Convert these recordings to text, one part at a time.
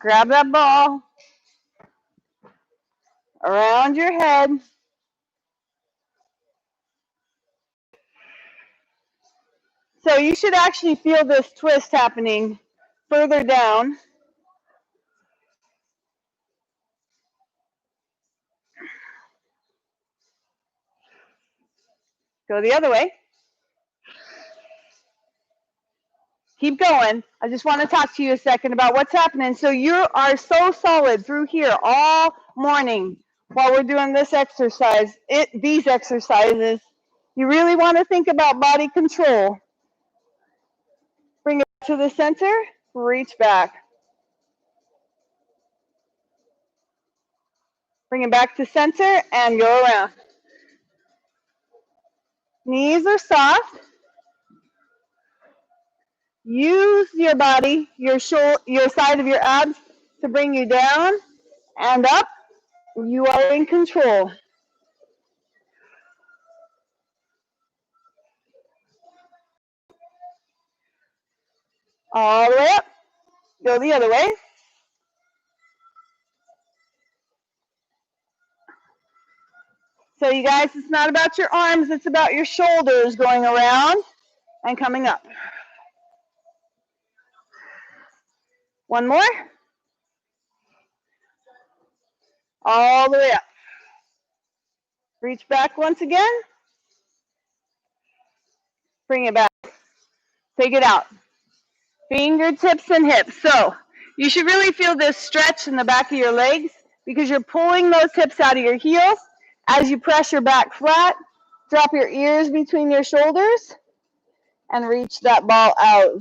Grab that ball around your head. So you should actually feel this twist happening further down. Go the other way. Keep going. I just want to talk to you a second about what's happening. So you are so solid through here all morning while we're doing this exercise, these exercises. You really want to think about body control. Bring it to the center, reach back. Bring it back to center and go around. Knees are soft. Use your body, your side of your abs to bring you down and up. You are in control. All the way up. Go the other way. So you guys, it's not about your arms, it's about your shoulders going around and coming up. One more. All the way up. Reach back once again. Bring it back. Take it out. Fingertips and hips. So you should really feel this stretch in the back of your legs because you're pulling those hips out of your heels. As you press your back flat, drop your ears between your shoulders and reach that ball out.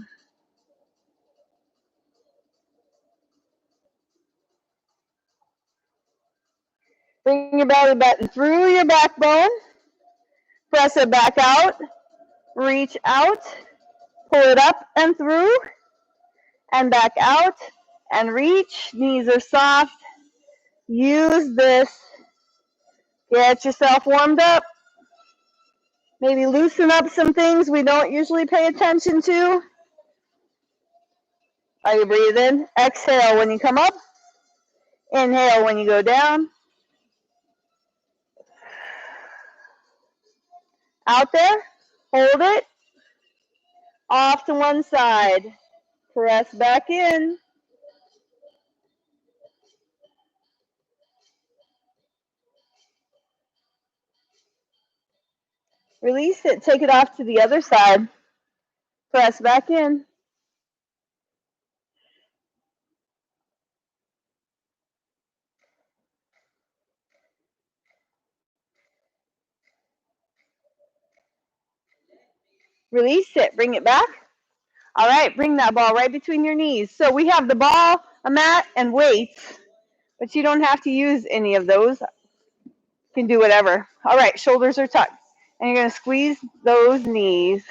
Bring your belly button through your backbone. Press it back out. Reach out. Pull it up and through. And back out. And reach. Knees are soft. Use this. Get yourself warmed up. Maybe loosen up some things we don't usually pay attention to. Are you breathing? Exhale when you come up. Inhale when you go down. Out there. Hold it. Off to one side. Press back in. Release it. Take it off to the other side. Press back in. Release it. Bring it back. All right. Bring that ball right between your knees. So we have the ball, a mat, and weights, but you don't have to use any of those. You can do whatever. All right. Shoulders are tucked. And you're going to squeeze those knees.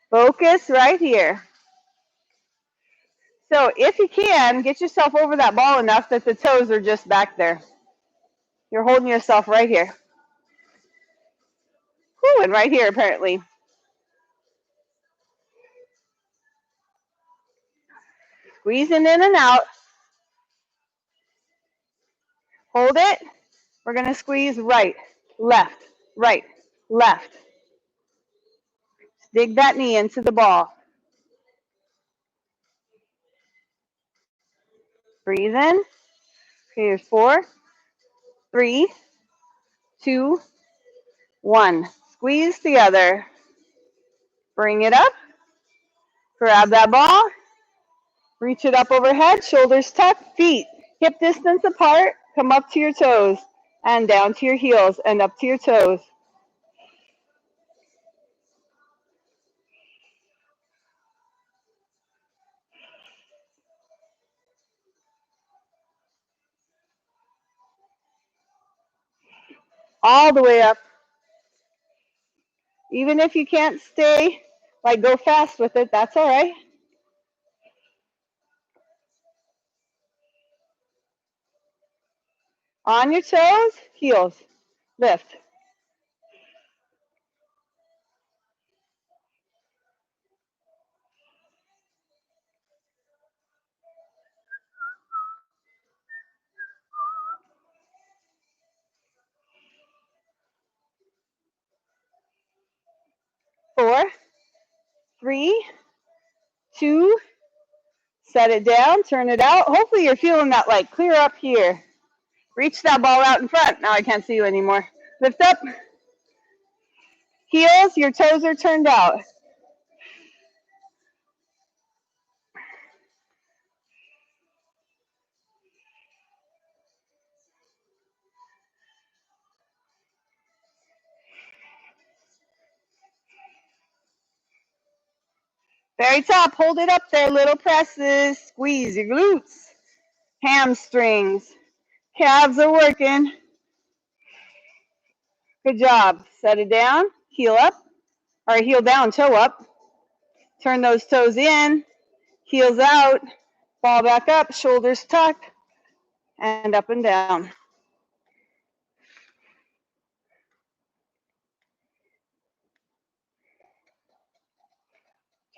Focus right here. So if you can, get yourself over that ball enough that the toes are just back there. You're holding yourself right here. Whew, and right here apparently. Squeezing in and out. Hold it. We're going to squeeze right, left, right, left. Dig that knee into the ball. Breathe in. Okay, here's 4, 3, 2, 1. Squeeze together. Bring it up. Grab that ball. Reach it up overhead. Shoulders tucked. Feet hip distance apart. Come up to your toes and down to your heels and up to your toes. All the way up. Even if you can't stay, like go fast with it, that's all right. On your toes, heels, lift. 4, 3, 2, set it down, turn it out. Hopefully you're feeling that like clear up here. Reach that ball out in front. Now I can't see you anymore. Lift up. Heels, your toes are turned out. Very top, hold it up there, little presses. Squeeze your glutes, hamstrings, calves are working. Good job. Set it down, heel up, or heel down, toe up. Turn those toes in, heels out, ball back up, shoulders tucked, and up and down.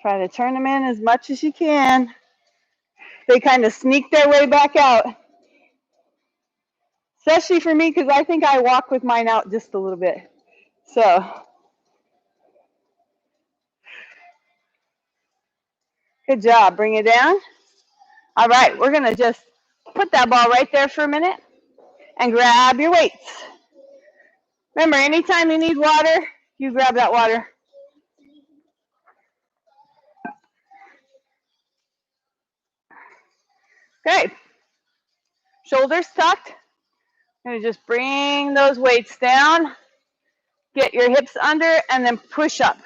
Try to turn them in as much as you can. They kind of sneak their way back out. Especially for me, because I think I walk with mine out just a little bit. So, good job. Bring it down. All right, we're going to just put that ball right there for a minute and grab your weights. Remember, anytime you need water, you grab that water. Okay. Shoulders tucked. Going to just bring those weights down. Get your hips under and then push up.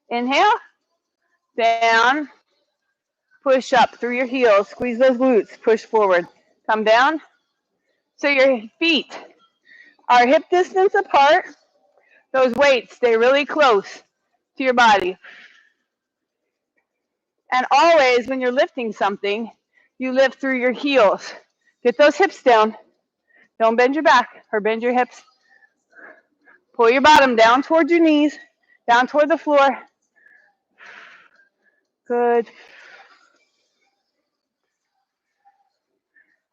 Inhale. Down. Push up through your heels. Squeeze those glutes. Push forward. Come down. So your feet are hip distance apart. Those weights stay really close to your body. And always when you're lifting something, you lift through your heels. Get those hips down. Don't bend your back or bend your hips. Pull your bottom down towards your knees, down toward the floor. Good.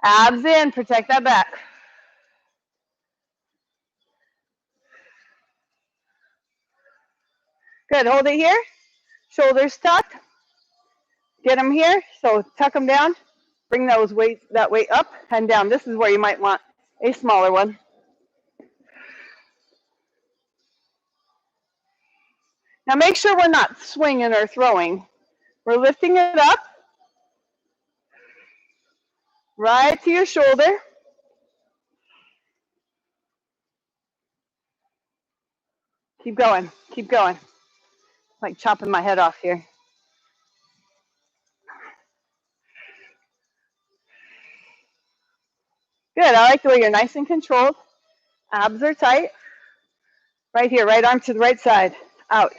Abs in, protect that back. Good, hold it here. Shoulders tucked. Get them here, so tuck them down. Bring that weight up and down. This is where you might want a smaller one. Now make sure we're not swinging or throwing. We're lifting it up. Right to your shoulder. Keep going, keep going. Like chopping my head off here. Good, I like the way you're nice and controlled. Abs are tight. Right here, right arm to the right side. Out.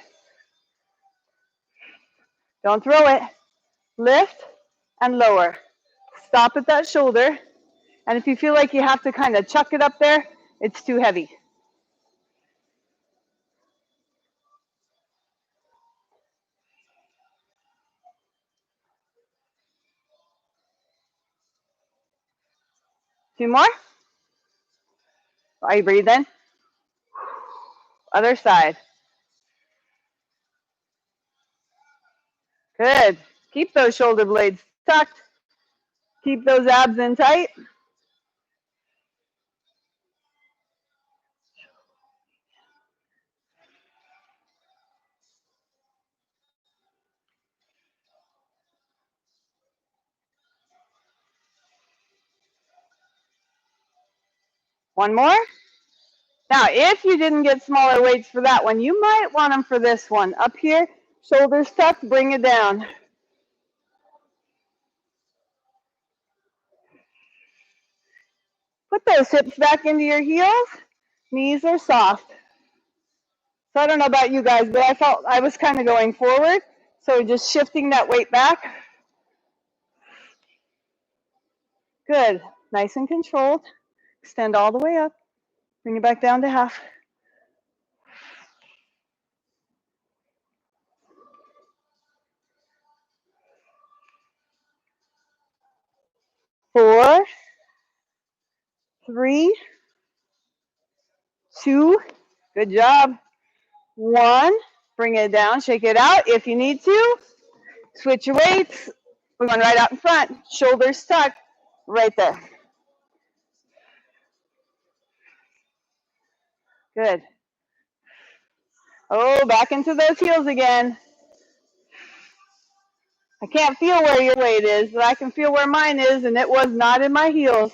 Don't throw it. Lift and lower. Stop at that shoulder. And if you feel like you have to kind of chuck it up there, it's too heavy. Two more. Are you breathing? Other side. Good. Keep those shoulder blades tucked. Keep those abs in tight. One more. Now, if you didn't get smaller weights for that one, you might want them for this one. Up here, shoulders tucked, bring it down. Put those hips back into your heels. Knees are soft. So I don't know about you guys, but I felt I was kind of going forward. So just shifting that weight back. Good. Nice and controlled. Extend all the way up. Bring it back down to half. Four, three, two, good job. One, Bring it down, shake it out. If you need to, switch your weights. We're going right out in front. Shoulders tucked, right there. Good. Oh, back into those heels again. I can't feel where your weight is, but I can feel where mine is, and it was not in my heels.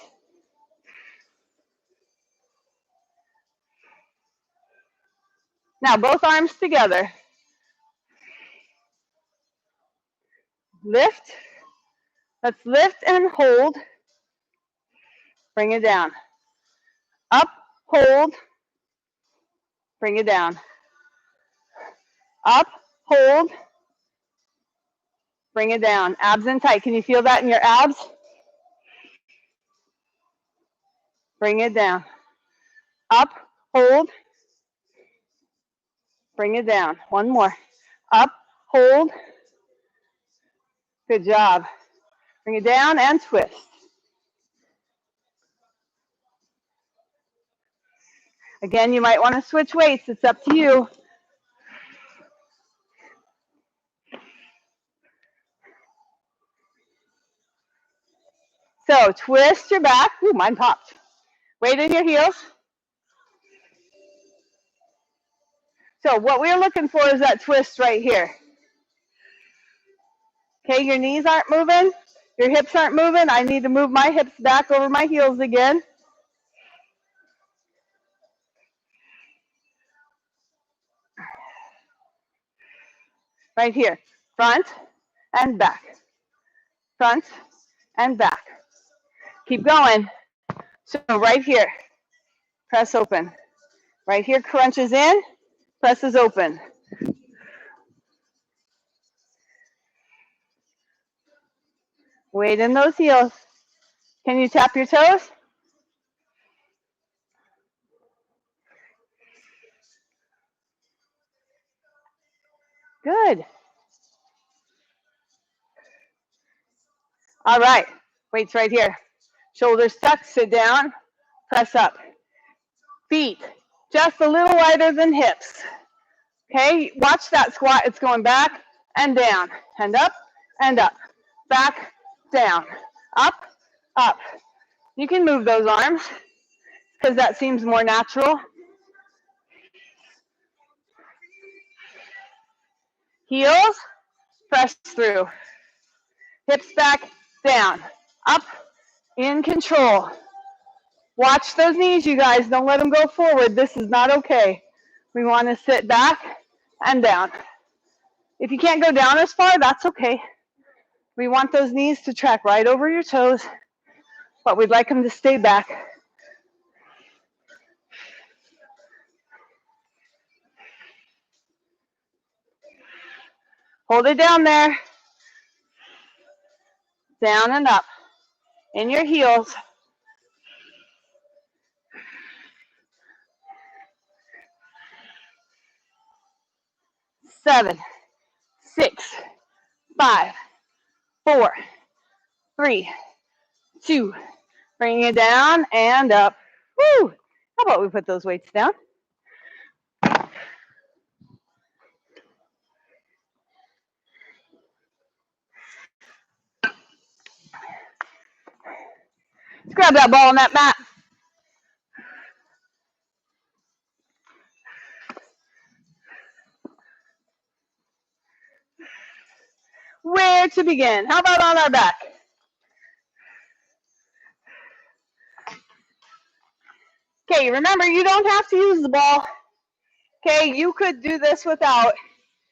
Now, both arms together. Lift. Let's lift and hold. Bring it down. Up, hold. Bring it down. Up, hold. Bring it down. Abs in tight. Can you feel that in your abs? Bring it down. Up, hold. Bring it down. One more. Up, hold. Good job. Bring it down and twist. Again, you might want to switch weights. It's up to you. So twist your back. Ooh, mine popped. Weight in your heels. So what we're looking for is that twist right here. Okay, your knees aren't moving. Your hips aren't moving. I need to move my hips back over my heels again. Right here. Front and back. Front and back. Keep going. So right here, press open. Right here, crunches in, presses open. Weight in those heels. Can you tap your toes? Good. All right, weights right here. Shoulders tucked, sit down, press up. Feet just a little wider than hips. Okay, watch that squat. It's going back and down, and up, back, down, up, up. You can move those arms because that seems more natural. Heels, press through. Hips back, down, up, in control. Watch those knees, you guys. Don't let them go forward. This is not okay. We want to sit back and down. If you can't go down as far, that's okay. We want those knees to track right over your toes, but we'd like them to stay back. Hold it down there. Down and up. In your heels. 7, 6, 5, 4, 3, 2. Bring it down and up. Woo! How about we put those weights down? Let's grab that ball on that mat. Where to begin? How about on our back? Okay, remember, you don't have to use the ball. Okay, you could do this without.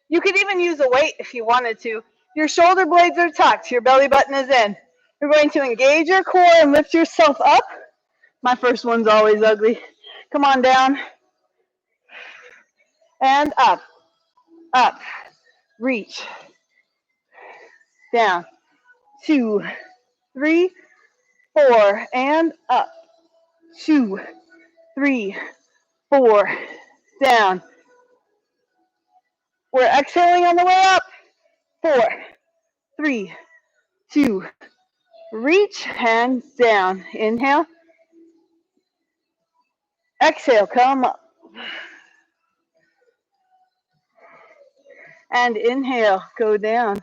You could even use a weight if you wanted to. Your shoulder blades are tucked. Your belly button is in. You're going to engage your core and lift yourself up. My first one's always ugly. Come on down. And up. Up. Reach. Down. 2, 3, 4. And up. 2, 3, 4. Down. We're exhaling on the way up. 4, 3, 2. Reach and down. Inhale. Exhale, come up. And inhale, go down.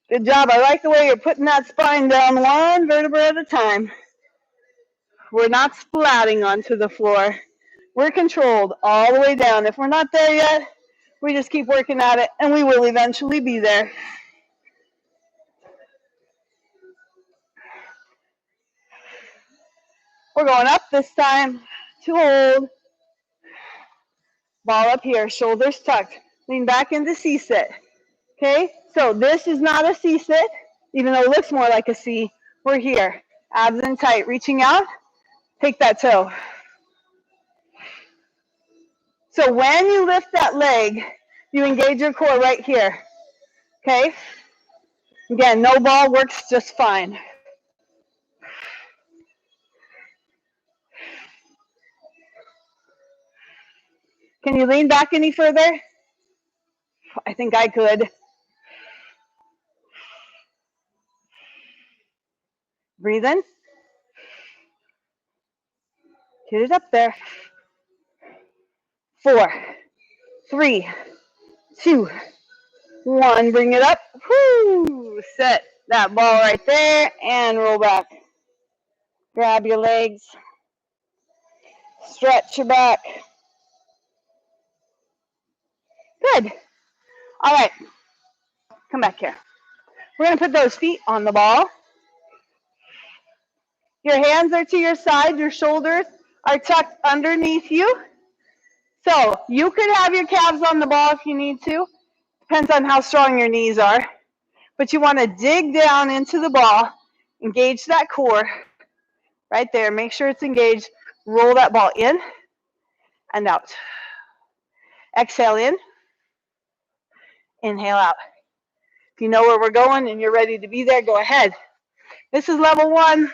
Good job. I like the way you're putting that spine down one vertebra at a time. We're not splatting onto the floor. We're controlled all the way down. If we're not there yet, we just keep working at it, and we will eventually be there. We're going up this time to hold. Ball up here, shoulders tucked. Lean back into C-sit. Okay, so this is not a C-sit, even though it looks more like a C. We're here, abs in tight, reaching out. Take that toe. So when you lift that leg, you engage your core right here. Okay? Again, no ball works just fine. Can you lean back any further? I think I could. Breathe in. Get it up there. 4, 3, 2, 1. Bring it up. Whoo! Set that ball right there and roll back. Grab your legs. Stretch your back. Good. All right. Come back here. We're going to put those feet on the ball. Your hands are to your side. Your shoulders are tucked underneath you. So you could have your calves on the ball if you need to. Depends on how strong your knees are. But you want to dig down into the ball. Engage that core right there. Make sure it's engaged. Roll that ball in and out. Exhale in. Inhale out. If you know where we're going and you're ready to be there, go ahead. This is level 1.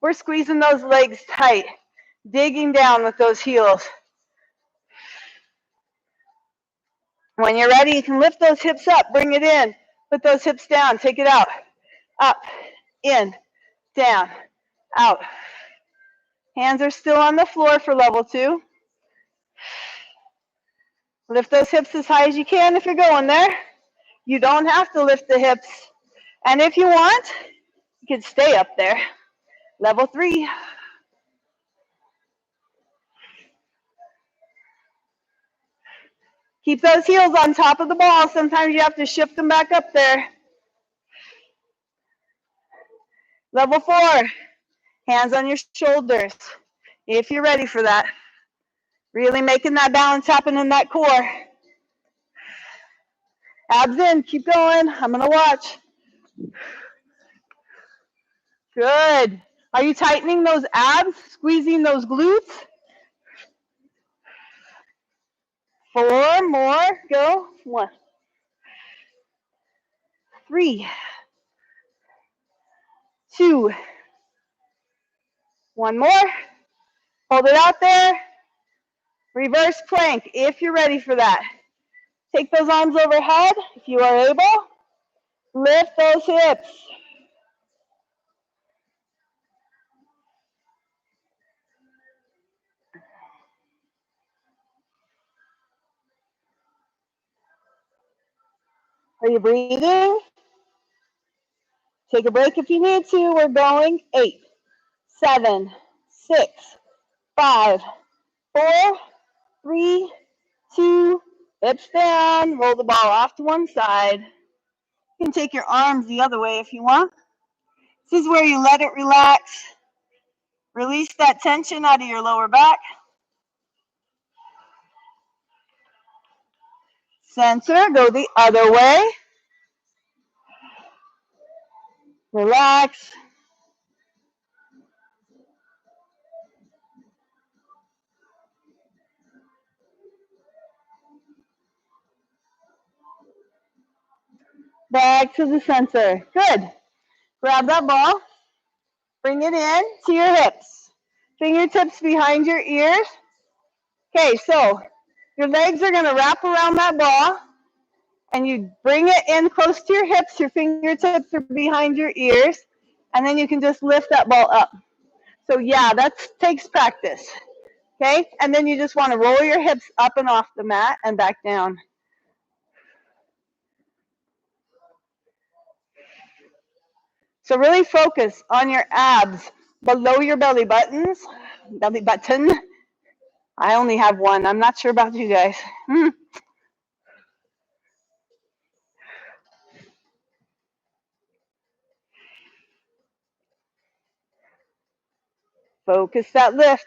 We're squeezing those legs tight, digging down with those heels. When you're ready, you can lift those hips up, bring it in, put those hips down, take it out, up, in, down, out. Hands are still on the floor for level 2. Lift those hips as high as you can if you're going there. You don't have to lift the hips. And if you want, you can stay up there. Level 3. Keep those heels on top of the ball. Sometimes you have to shift them back up there. Level 4. Hands on your shoulders. If you're ready for that. Really making that balance happen in that core. Abs in. Keep going. I'm going to watch. Good. Are you tightening those abs? Squeezing those glutes? 4 more. Go. 1. 3. 2. 1 more. Hold it out there. Reverse plank if you're ready for that. Take those arms overhead if you are able. Lift those hips. Are you breathing? Take a break if you need to. We're going 8, 7, 6, 5, 4, 3, 2, hips down. Roll the ball off to one side. You can take your arms the other way if you want. This is where you let it relax. Release that tension out of your lower back. Center, go the other way. Relax. Back to the center. Good. Grab that ball. Bring it in to your hips. Fingertips behind your ears. Okay, so your legs are going to wrap around that ball. And you bring it in close to your hips. Your fingertips are behind your ears. And then you can just lift that ball up. So yeah, that takes practice. Okay, and then you just want to roll your hips up and off the mat and back down. So really focus on your abs below your belly buttons, belly button. I only have one. I'm not sure about you guys. Focus that lift.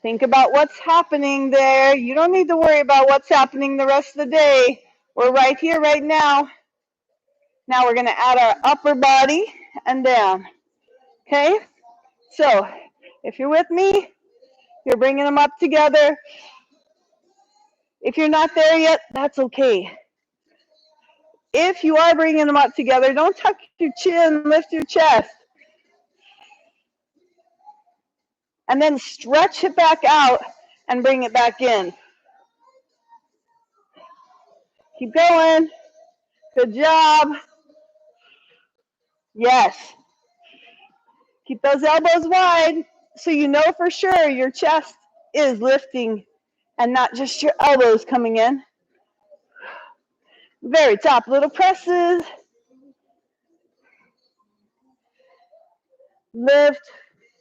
Think about what's happening there. You don't need to worry about what's happening the rest of the day. We're right here, right now. Now we're going to add our upper body and down. Okay? So if you're with me, you're bringing them up together. If you're not there yet, that's okay. If you are bringing them up together, don't tuck your chin, lift your chest. And then stretch it back out and bring it back in. Keep going. Good job. Yes. Keep those elbows wide so you know for sure your chest is lifting and not just your elbows coming in. Very top, little presses. Lift,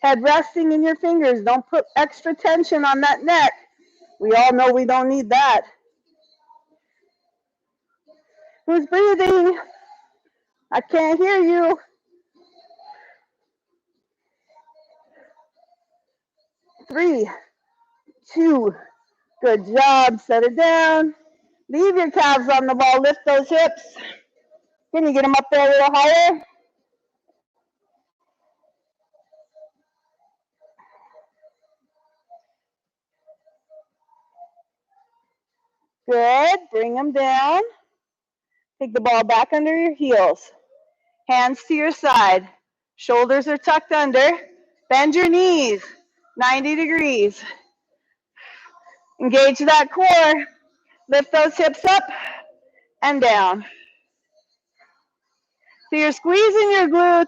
head resting in your fingers. Don't put extra tension on that neck. We all know we don't need that. Who's breathing? I can't hear you. 3, 2, good job. Set it down. Leave your calves on the ball. Lift those hips. Can you get them up there a little higher? Good. Bring them down. Take the ball back under your heels. Hands to your side. Shoulders are tucked under. Bend your knees 90 degrees. Engage that core. Lift those hips up and down. So you're squeezing your glutes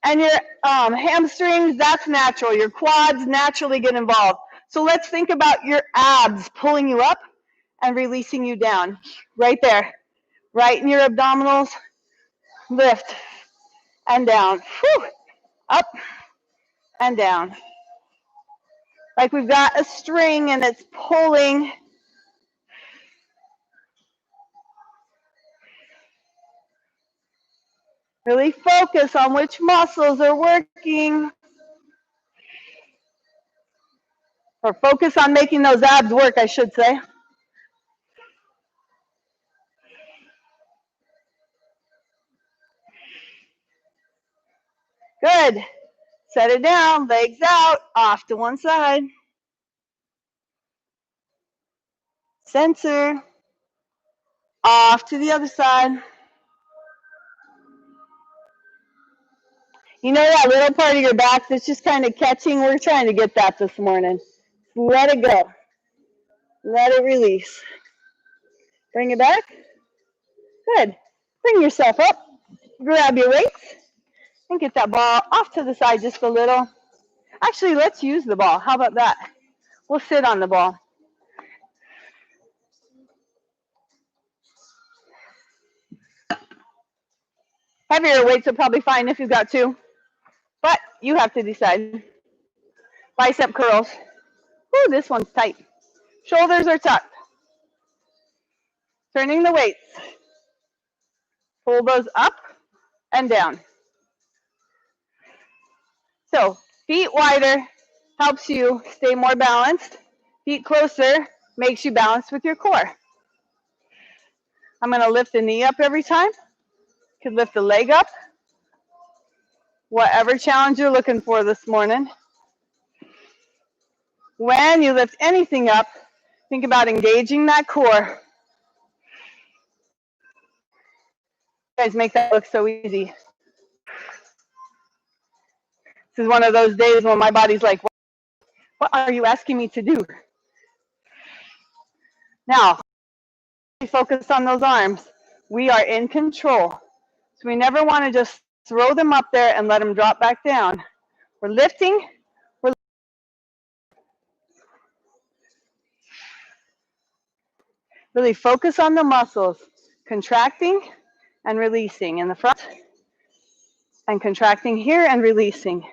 and your hamstrings. That's natural. Your quads naturally get involved. So let's think about your abs pulling you up and releasing you down. Right there. Right in your abdominals. Lift and down. Whew. Up and down. Like we've got a string and it's pulling. Really focus on which muscles are working. Or focus on making those abs work, I should say. Good. Set it down, legs out, off to one side. Center. Off to the other side. You know that little part of your back that's just kind of catching? We're trying to get that this morning. Let it go. Let it release. Bring it back. Good. Bring yourself up. Grab your weights and get that ball off to the side just a little. Actually, let's use the ball. How about that? We'll sit on the ball. Heavier weights are probably fine if you've got 2, but you have to decide. Bicep curls. Ooh, this one's tight. Shoulders are tucked. Turning the weights. Pull those up and down. So feet wider helps you stay more balanced. Feet closer makes you balanced with your core. I'm going to lift the knee up every time. You could lift the leg up. Whatever challenge you're looking for this morning. When you lift anything up, think about engaging that core. You guys make that look so easy. This is one of those days when my body's like, what are you asking me to do? Now, focus on those arms. We are in control. So we never want to just throw them up there and let them drop back down. We're lifting. Really focus on the muscles, contracting and releasing in the front and contracting here and releasing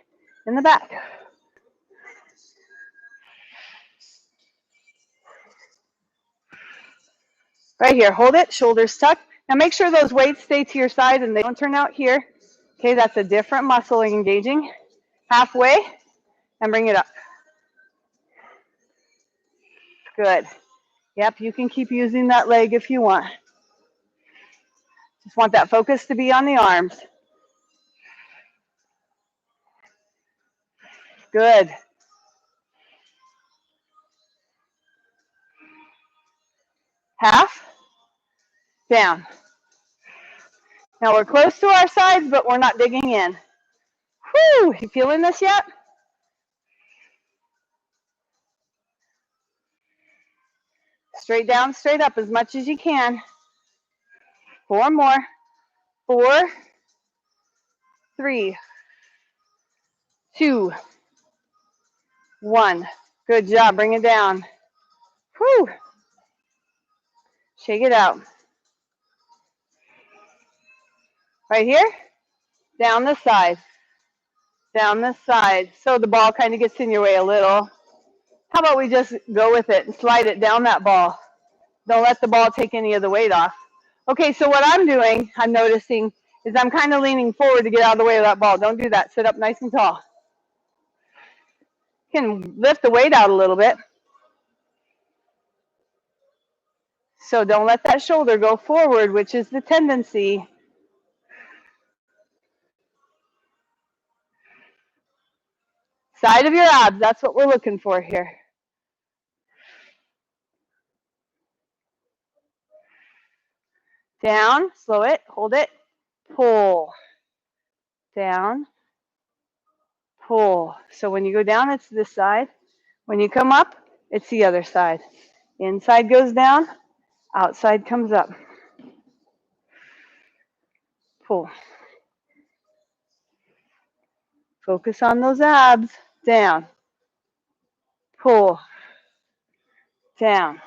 in the back. Right here, hold it, shoulders tucked. Now make sure those weights stay to your side and they don't turn out here. Okay, that's a different muscle engaging. Halfway and bring it up. Good. Yep, you can keep using that leg if you want. Just want that focus to be on the arms. Good. Half. Down. Now we're close to our sides, but we're not digging in. Whew, you feeling this yet? Straight down, straight up as much as you can. 4 more. 4, 3, 2, 1. Good job. Bring it down. Whew. Shake it out. Right here. Down the side. Down the side. So the ball kind of gets in your way a little. How about we just go with it and slide it down that ball? Don't let the ball take any of the weight off. Okay, so what I'm doing, I'm noticing, is I'm kind of leaning forward to get out of the way of that ball. Don't do that. Sit up nice and tall. You can lift the weight out a little bit. So don't let that shoulder go forward, which is the tendency. Side of your abs, that's what we're looking for here. Down, slow it, hold it, pull. Down, pull. So when you go down, it's this side. When you come up, it's the other side. Inside goes down, outside comes up. Pull. Focus on those abs. Down. Pull. Down.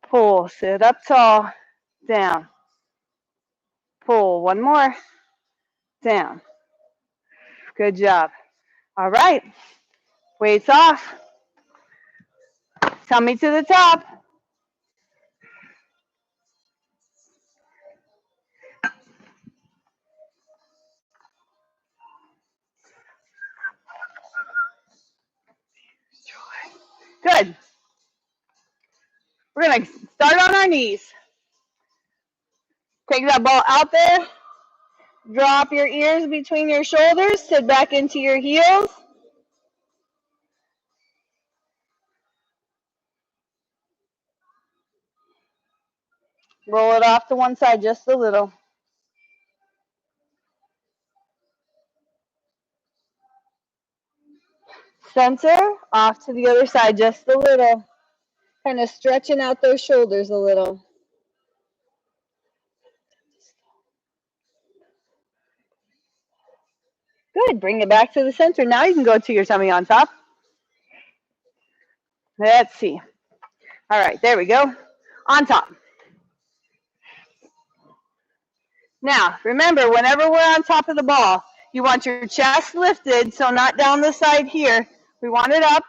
Pull. Sit up tall. Down. Pull. One more. Down. Good job. All right. Weights off. Tummy to the top. Good. We're going to start on our knees. Take that ball out there. Drop your ears between your shoulders. Sit back into your heels. Roll it off to one side just a little. Center, off to the other side just a little. Kind of stretching out those shoulders a little. Good. Bring it back to the center. Now you can go to your tummy on top. Let's see. All right, there we go. On top. Now, remember, whenever we're on top of the ball, you want your chest lifted, so not down the side here. We want it up.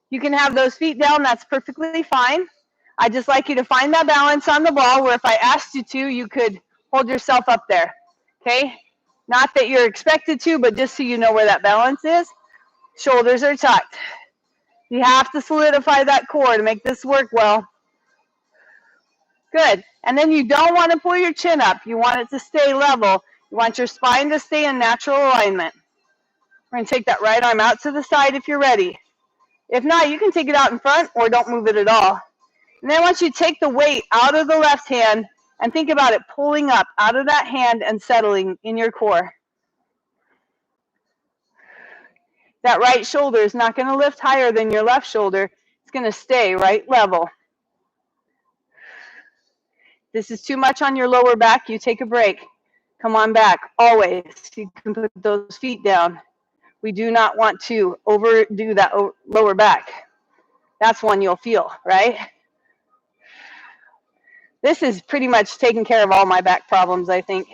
You can have those feet down. That's perfectly fine. I just like you to find that balance on the ball where if I asked you to, you could hold yourself up there. Okay? Not that you're expected to, but just so you know where that balance is. Shoulders are tucked. You have to solidify that core to make this work well. Good. And then you don't want to pull your chin up. You want it to stay level. You want your spine to stay in natural alignment. We're going to take that right arm out to the side if you're ready. If not, you can take it out in front or don't move it at all. And then once you take the weight out of the left hand and think about it pulling up out of that hand and settling in your core. That right shoulder is not going to lift higher than your left shoulder. It's going to stay right level. This is too much on your lower back. You take a break. Come on back. Always. You can put those feet down. We do not want to overdo that lower back. That's one you'll feel, right? This is pretty much taking care of all my back problems, I think.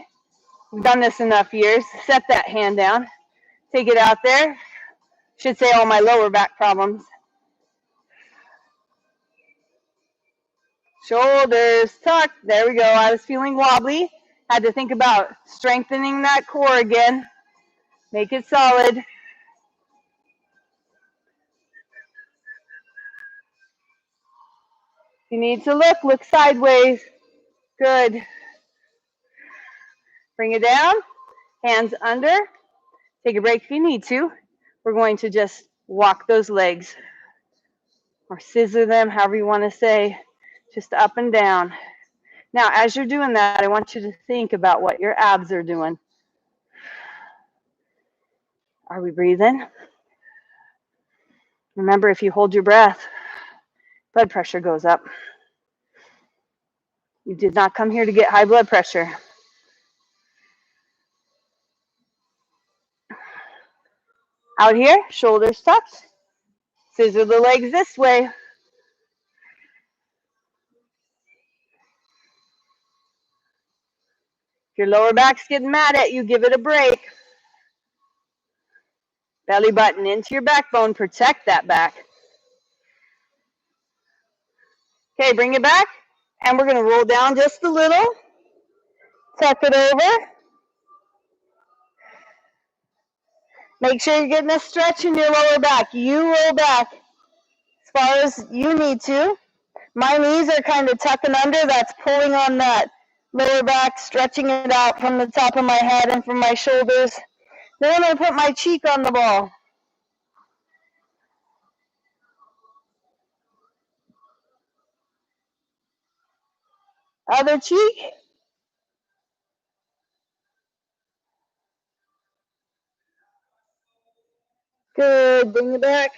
I've done this enough years. Set that hand down. Take it out there. Should say all my lower back problems. Shoulders tucked. There we go. I was feeling wobbly. Had to think about strengthening that core again. Make it solid. If you need to look sideways. Good. Bring it down. Hands under. Take a break if you need to. We're going to just walk those legs or scissor them, however you want to say, just up and down. Now, as you're doing that, I want you to think about what your abs are doing. Are we breathing? Remember, if you hold your breath, blood pressure goes up. You did not come here to get high blood pressure. Out here, shoulders tucked. Scissor the legs this way. If your lower back's getting mad at you, give it a break. Belly button into your backbone. Protect that back. Okay, bring it back. And we're going to roll down just a little. Tuck it over. Make sure you're getting a stretch in your lower back. You roll back as far as you need to. My knees are kind of tucking under. That's pulling on that lower back, stretching it out from the top of my head and from my shoulders. Then I'm going to put my cheek on the ball. Other cheek. Good. Bring it back.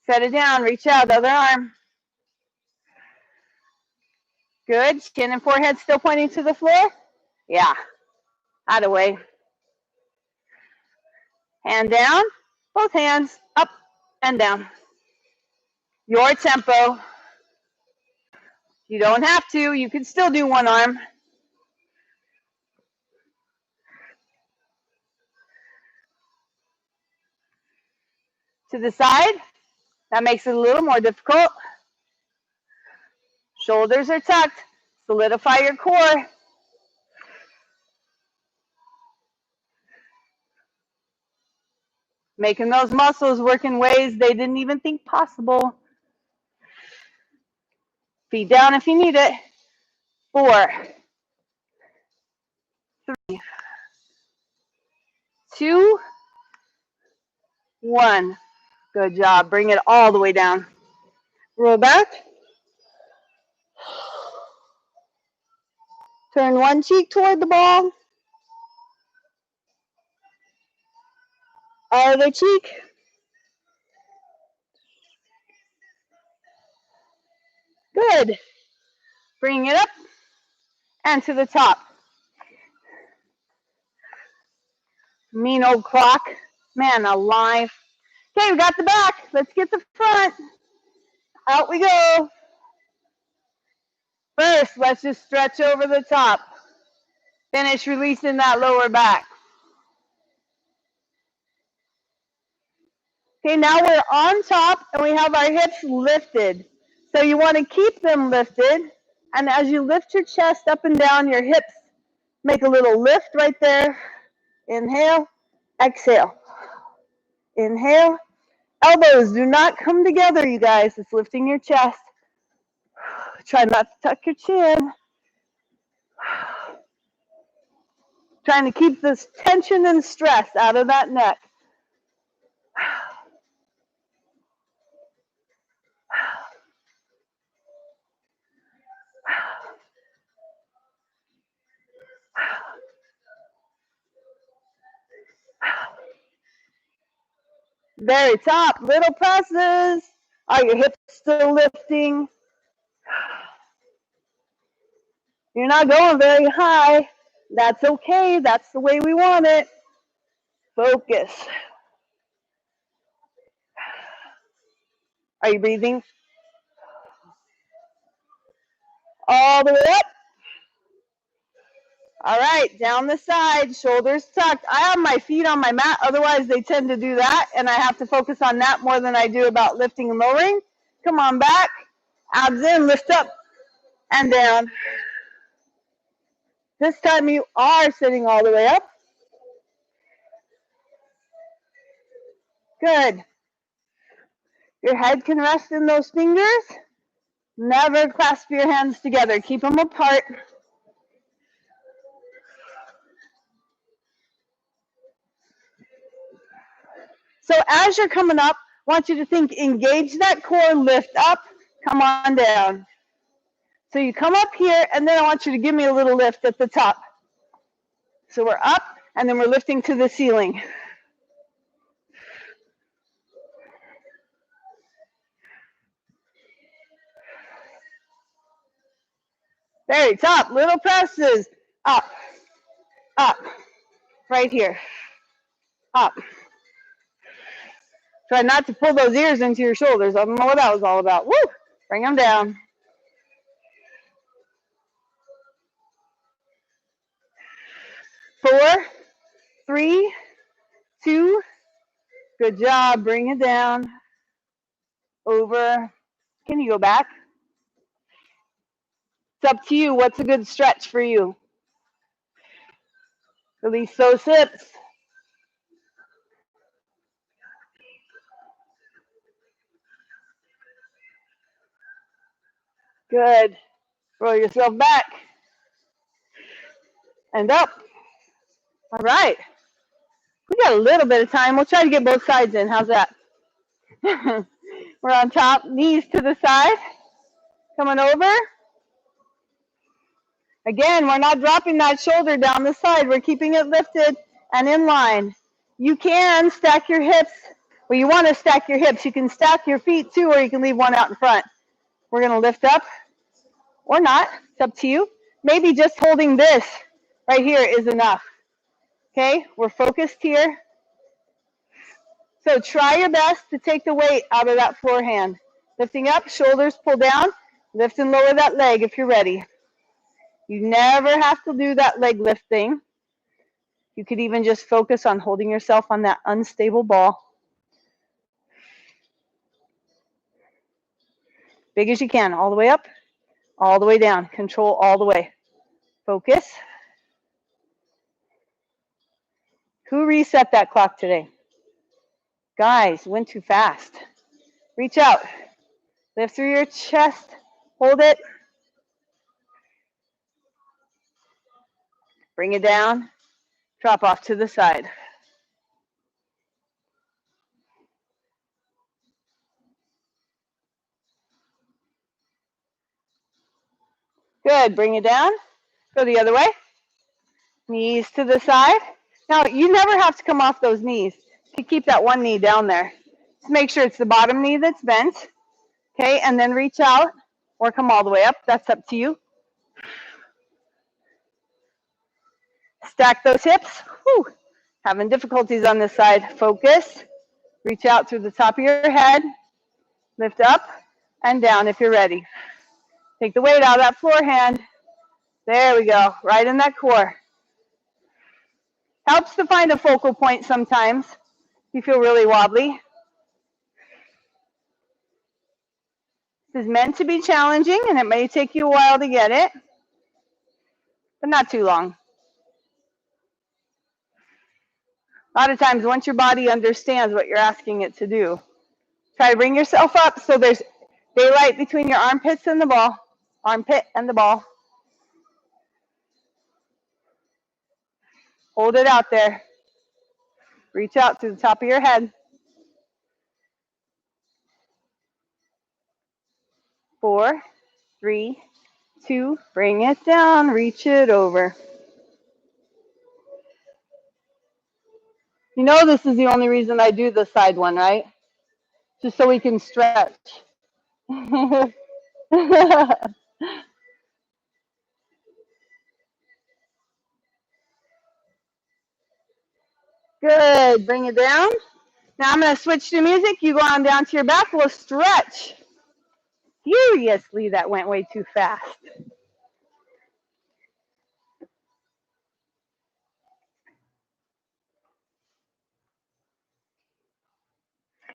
Set it down. Reach out. Other arm. Good. Chin and forehead still pointing to the floor. Yeah. Out of way. Hand down. Both hands up and down. Your tempo. You don't have to. You can still do one arm. To the side. That makes it a little more difficult. Shoulders are tucked. Solidify your core. Making those muscles work in ways they didn't even think possible. Feet down if you need it. 4, 3, 2, 1. Good job. Bring it all the way down. Roll back. Turn one cheek toward the ball. Other cheek. Good. Bring it up and to the top. Mean old clock. Man alive. Okay, we got the back. Let's get the front. Out we go. First, let's just stretch over the top. Finish releasing that lower back. Okay, now we're on top and we have our hips lifted. So you want to keep them lifted. And as you lift your chest up and down, your hips make a little lift right there. Inhale, exhale. Inhale. Elbows do not come together, you guys. It's lifting your chest. Try not to tuck your chin. Trying to keep this tension and stress out of that neck. Very top, little presses. Are your hips still lifting? You're not going very high. That's okay. That's the way we want it. Focus. Are you breathing? All the way up. All right, down the side, shoulders tucked. I have my feet on my mat, otherwise they tend to do that, and I have to focus on that more than I do about lifting and lowering. Come on back, abs in, lift up and down. This time you are sitting all the way up. Good. Your head can rest in those fingers. Never clasp your hands together. Keep them apart. So as you're coming up, I want you to think, engage that core, lift up, come on down. So you come up here, and then I want you to give me a little lift at the top. So we're up, and then we're lifting to the ceiling. Very top, little presses. Up, up, right here. Up. Try not to pull those ears into your shoulders. I don't know what that was all about. Woo! Bring them down. Four, three, two. Good job. Bring it down. Over. Can you go back? It's up to you. What's a good stretch for you? Release those hips. Good. Roll yourself back. And up. All right. We got a little bit of time. We'll try to get both sides in. How's that? We're on top. Knees to the side. Coming over. Again, we're not dropping that shoulder down the side. We're keeping it lifted and in line. You can stack your hips. Well, you want to stack your hips. You can stack your feet too, or you can leave one out in front. We're going to lift up or not. It's up to you. Maybe just holding this right here is enough. Okay, we're focused here. So try your best to take the weight out of that floor hand. Lifting up, shoulders pull down. Lift and lower that leg if you're ready. You never have to do that leg lift thing. You could even just focus on holding yourself on that unstable ball. Big as you can, all the way up, all the way down. Control all the way. Focus. Who reset that clock today? Guys, went too fast. Reach out. Lift through your chest. Hold it. Bring it down. Drop off to the side. Good. Bring it down. Go the other way. Knees to the side. Now, you never have to come off those knees. You keep that one knee down there. Just make sure it's the bottom knee that's bent. Okay, and then reach out or come all the way up. That's up to you. Stack those hips. Whew. Having difficulties on this side. Focus. Reach out through the top of your head. Lift up and down if you're ready. Take the weight out of that floor hand. There we go. Right in that core. Helps to find a focal point sometimes. You feel really wobbly. This is meant to be challenging, and it may take you a while to get it, but not too long. A lot of times, once your body understands what you're asking it to do, try to bring yourself up so there's daylight between your armpits and the ball, armpit and the ball. Hold it out there. Reach out to the top of your head. 4, 3, 2, bring it down, reach it over. You know this is the only reason I do the side one, right? Just so we can stretch. Good, bring it down. Now I'm going to switch to music. You go on down to your back. We'll stretch. Furiously, that went way too fast.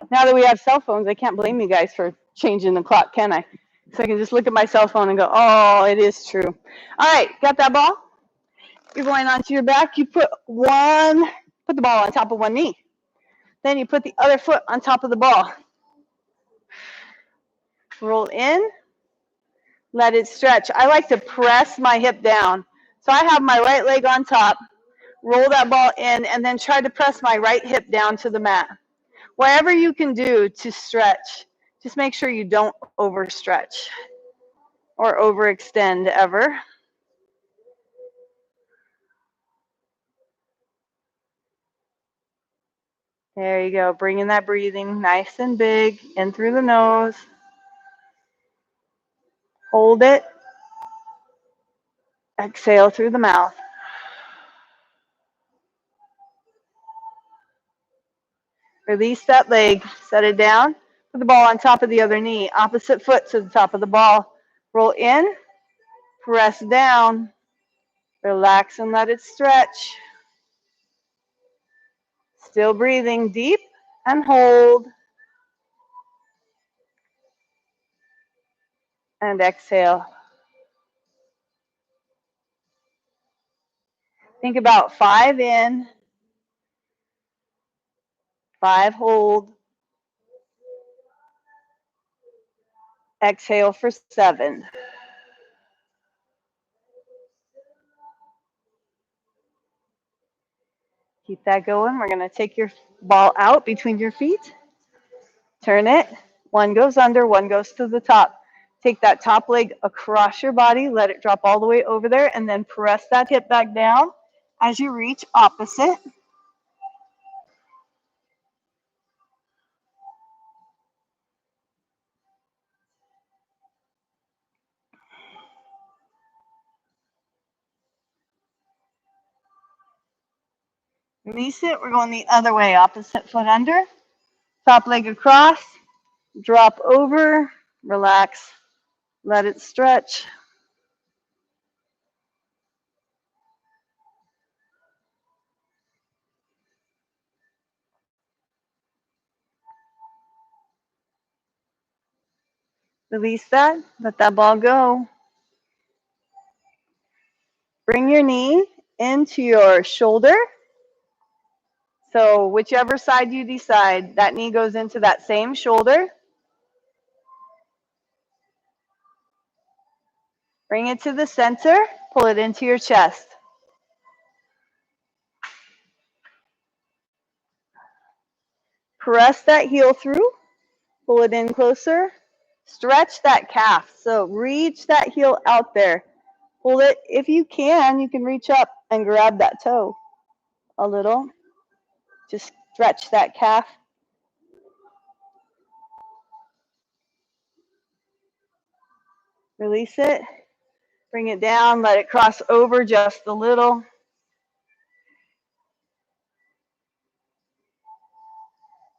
Now that we have cell phones, I can't blame you guys for changing the clock, can I? So I can just look at my cell phone and go, oh, it is true. All right, got that ball? You're going onto your back. You put the ball on top of one knee. Then you put the other foot on top of the ball. Roll in, let it stretch. I like to press my hip down. So I have my right leg on top, roll that ball in, and then try to press my right hip down to the mat. Whatever you can do to stretch, just make sure you don't overstretch or overextend ever. There you go, bringing that breathing nice and big in through the nose. Hold it. Exhale through the mouth. Release that leg, set it down. Put the ball on top of the other knee, opposite foot to the top of the ball. Roll in, press down, relax and let it stretch. Still breathing deep and hold. And exhale. Think about 5 in, 5 hold. Exhale for 7. Keep that going. We're going to take your ball out between your feet. Turn it. One goes under, one goes to the top. Take that top leg across your body, let it drop all the way over there, and then press that hip back down as you reach opposite. Release it. We're going the other way, opposite foot under. Top leg across, drop over, relax, let it stretch. Release that, let that ball go. Bring your knee into your shoulder. So whichever side you decide, that knee goes into that same shoulder. Bring it to the center, pull it into your chest. Press that heel through, pull it in closer. Stretch that calf, so reach that heel out there. Pull it, if you can reach up and grab that toe a little. Just stretch that calf. Release it, bring it down, let it cross over just a little.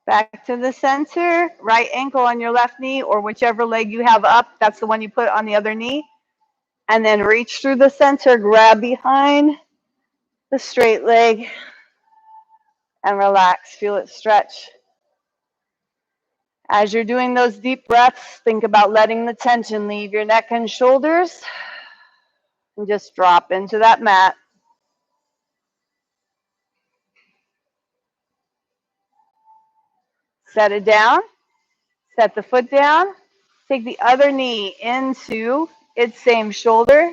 Back to the center, right ankle on your left knee, or whichever leg you have up, that's the one you put on the other knee. And then reach through the center, grab behind the straight leg, and relax. Feel it stretch. As you're doing those deep breaths, think about letting the tension leave your neck and shoulders, and just drop into that mat. Set it down. Set the foot down. Take the other knee into its same shoulder.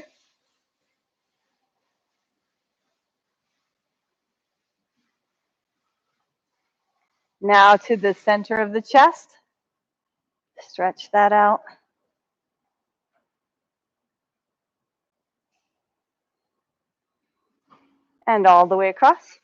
Now to the center of the chest. Stretch that out. And all the way across.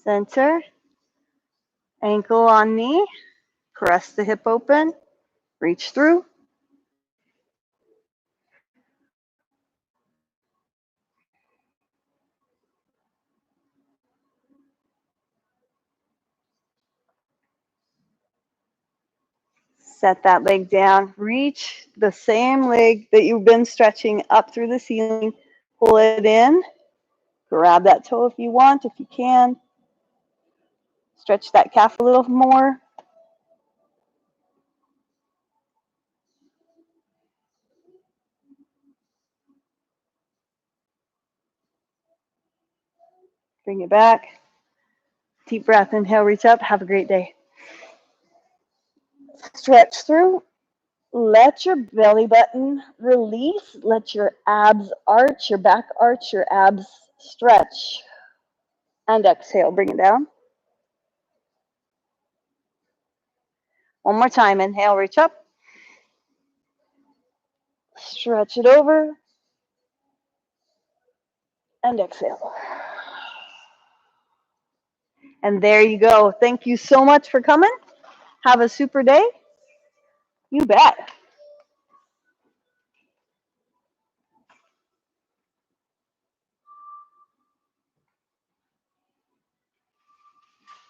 Center. Ankle on knee. Press the hip open. Reach through. Set that leg down. Reach the same leg that you've been stretching up through the ceiling. Pull it in. Grab that toe if you want, if you can. Stretch that calf a little more. Bring it back. Deep breath. Inhale, reach up. Have a great day. Stretch through. Let your belly button release. Let your abs arch, your back arch, your abs stretch. And exhale, bring it down. One more time. Inhale, reach up. Stretch it over. And exhale. And there you go. Thank you so much for coming. Have a super day. You bet.